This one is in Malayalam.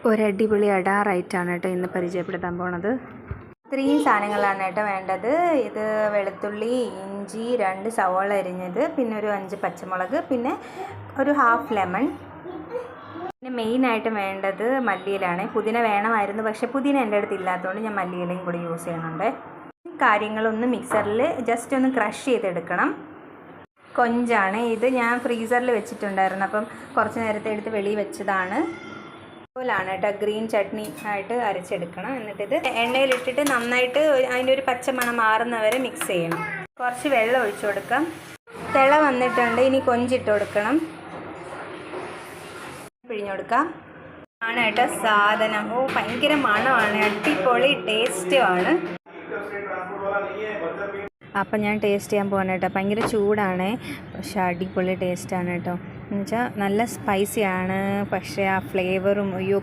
ഒരു അടിപൊളി അടാറായിട്ടാണ് കേട്ടോ ഇന്ന് പരിചയപ്പെടുത്താൻ പോണത്. ഇത്രയും സാധനങ്ങളാണ് കേട്ടോ വേണ്ടത്. ഇത് വെളുത്തുള്ളി, ഇഞ്ചി, 2 സവാള അരിഞ്ഞത്, പിന്നെ ഒരു 5 പച്ചമുളക്, പിന്നെ ഒരു ഹാഫ് ലെമൺ. പിന്നെ മെയിനായിട്ട് വേണ്ടത് മല്ലിയിലാണ്. പുതിന വേണമായിരുന്നു, പക്ഷേ പുതിന എൻ്റെ അടുത്ത് ഇല്ലാത്തതുകൊണ്ട് ഞാൻ മല്ലിയിലയും കൂടി യൂസ് ചെയ്യുന്നുണ്ട്. കാര്യങ്ങളൊന്ന് മിക്സറിൽ ജസ്റ്റ് ഒന്ന് ക്രഷ് ചെയ്തെടുക്കണം. കൊഞ്ചാണ് ഇത്, ഞാൻ ഫ്രീസറിൽ വെച്ചിട്ടുണ്ടായിരുന്നു, അപ്പം കുറച്ച് നേരത്തെ എടുത്ത് വെളിയിൽ വെച്ചതാണ്. അതുപോലാണ് കേട്ടോ ഗ്രീൻ ചട്നി ആയിട്ട് അരച്ചെടുക്കണം. എന്നിട്ടിത് എണ്ണയിലിട്ടിട്ട് നന്നായിട്ട് അതിൻ്റെ ഒരു പച്ചമണം മാറുന്നവരെ മിക്സ് ചെയ്യണം. കുറച്ച് വെള്ളം ഒഴിച്ചു കൊടുക്കാം. തിള വന്നിട്ടുണ്ട്, ഇനി കൊഞ്ചിട്ട് കൊടുക്കണം. പിഴിഞ്ഞു കൊടുക്കാം. ആണ് കേട്ടോ സാധനം. ഭയങ്കര മണമാണ്, അടിപൊളി ടേസ്റ്റുമാണ്. അപ്പം ഞാൻ ടേസ്റ്റ് ചെയ്യാൻ പോകണം കേട്ടോ. ഭയങ്കര ചൂടാണ്, പക്ഷെ അടിപൊളി ടേസ്റ്റാണ് കേട്ടോ. എന്ന് വെച്ചാൽ നല്ല സ്പൈസിയാണ്, പക്ഷേ ആ ഫ്ലേവറും അയ്യോ